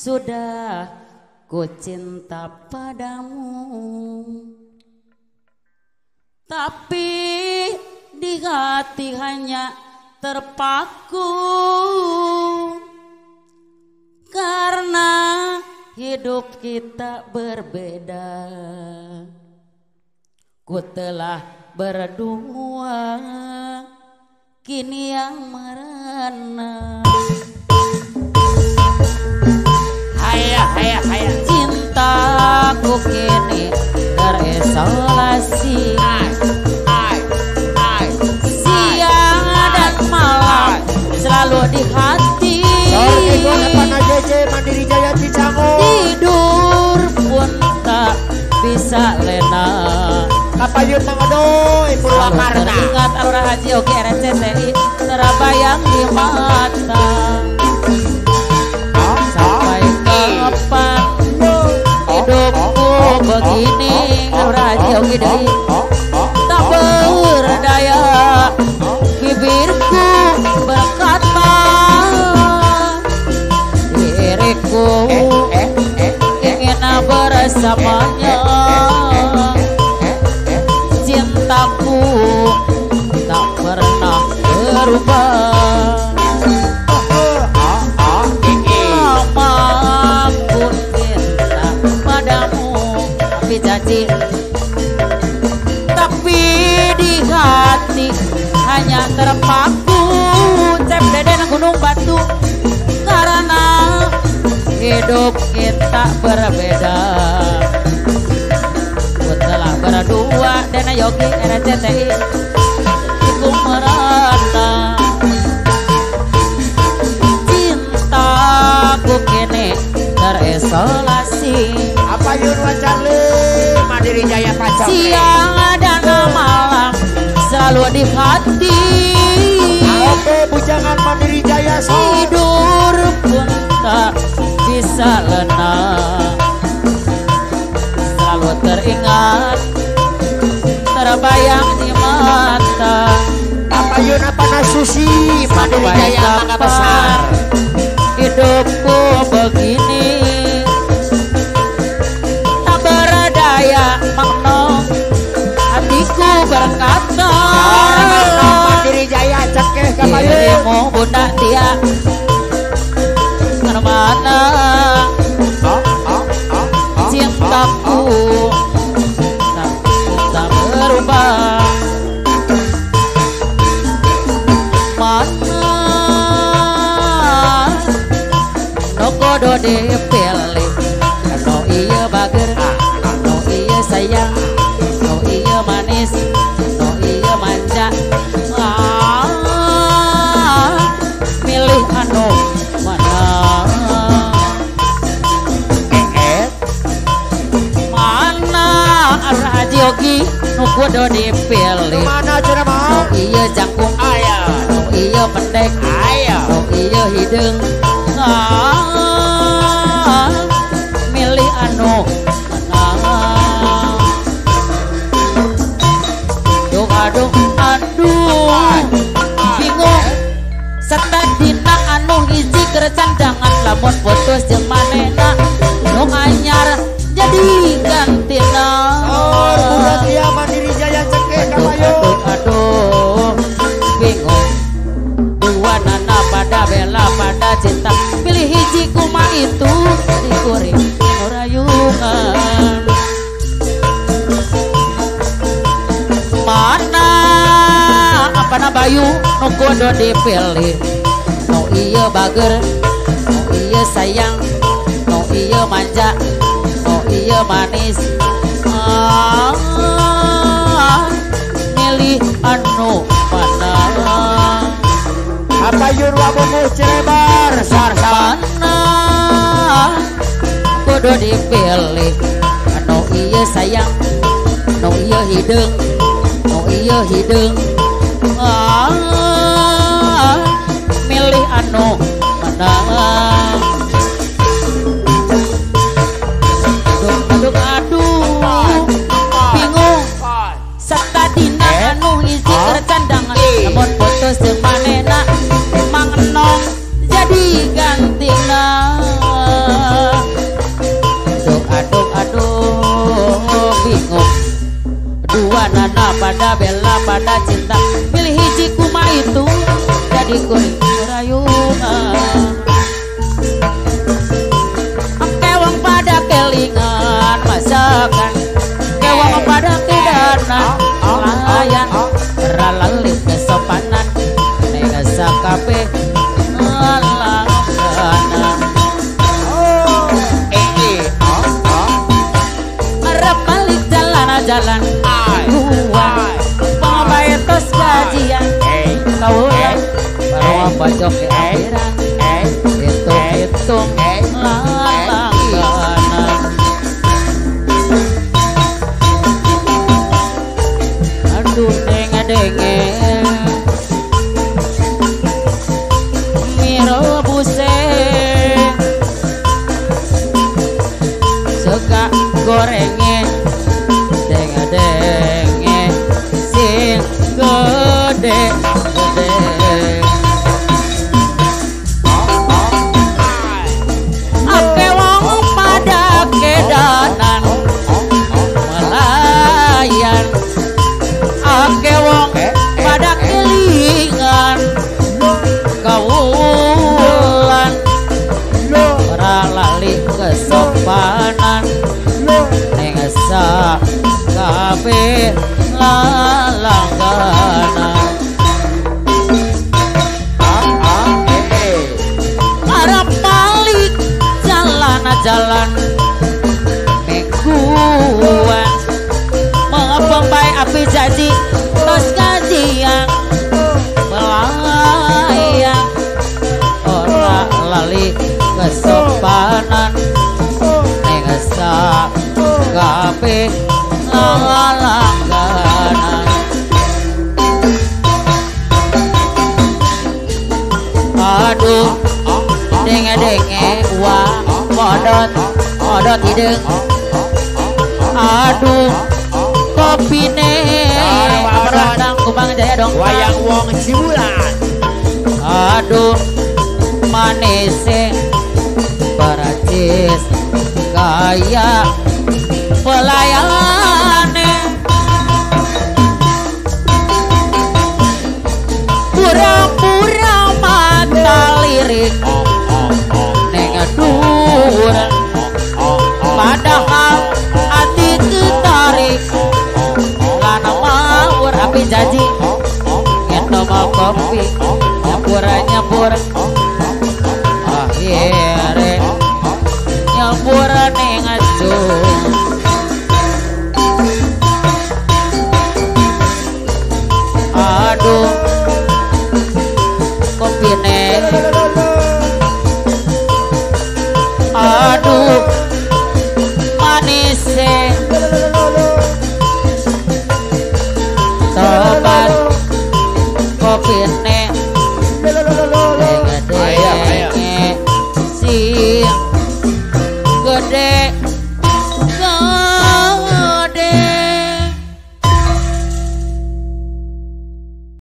sudah ku cinta padamu, tapi di hati hanya terpaku karena hidup kita berbeda. Ku telah berdua, kini yang merana. Haya cintaku kini terisolasi, siang dan malam selalu di hati. Tidur pun tak bisa lena. Kapayun Mang Odoy Purwakarta. Teringat Aura Haji Oki RCTI terbayang di mata. Sampai kapan hidupku begini, Aura Haji Oki Dai. Tak berdaya bibirku berkata, diriku ingin bersamanya. Cintaku tak pernah berubah. Mamaku cinta padamu, tapi janji, tapi di hati hanya terpaku. Cep deden gunung batu, karena hidup kita berbeda. Telah berdua Dena Yogi RCTI ku merana. Cintaku kini terisolasi, Apa yun wacale Mandiri Jaya Pacar. siang dan malam selalu di hati. Oke bujangan Mandiri Jaya Tidur pun tak bisa lena, selalu teringat, terbayang di mata. Apa yun apa nasusi Mandiri Jaya Mangga Besar. Hidupku begini, tak berdaya makno, hatiku berkata, Mandiri Jaya cekeh kapayun. dirimu bunda dia kemana. Cintaku tak berubah. Mana nokodo dipilih, no iya bager, no iya sayang, no iya manis, no iya manja. Milih anu mana? Yogi nu kudu dipilih. Mana cara mau? Nu iya jangkung aya, nu iya pendek aya, nu iya hidung. Milih anu mana? Aduh, bingung. Setadina anu hiji kercandangan lamun putus jeung manehna nu anyar jadi gantina. Budak dia Mandiri Jaya cekeh kapayun. Aduh, bingung. Dua nana pada bela pada cinta, pilih hiji kuma itu dikuring rayungan. Mana apa na bayu nu kudu dipilih, nu iya bager, nu iya sayang, nu iya manja, nu iya manis. Milih anu mana? Apa yun wabumu Cilebar sar-sar. Mana kudu dipilih, anu iya sayang, nu iya hidung, nu iya hidung. Milih anu mana? Aduh, bingung. Setadina anu hiji kercandangan, namun putus jeung manehna mang enong jadi gantina. pada bela pada cinta pilih hiji kuma itu jadi kuring rayuan kewang pada kelingan masakan kewang pada kedanan layan ralalit kesopanan nega sakape langganan arep balik jalan uang pembayar gajian kaulah bawa bajok ke akhiran hitung-hitung langganan aduh denge-denge miro buseng suka gorenge denge-denge sing gede-gede ake wong pada kedanan melayan ake wong pada kelingan kawulan ora lali kesopanan nengesa kabeh langganan arep balik jalan mingguan mengepeng baik api janji tos gajian melayang ora lali kesopanan nengesa kabeh langganan aduh denge-denge wah modot hidung aduh kopine rendang Kubang Jaya dong wayang wong Cibulan aduh manise paracis gaya pelayane pura-pura mata lirik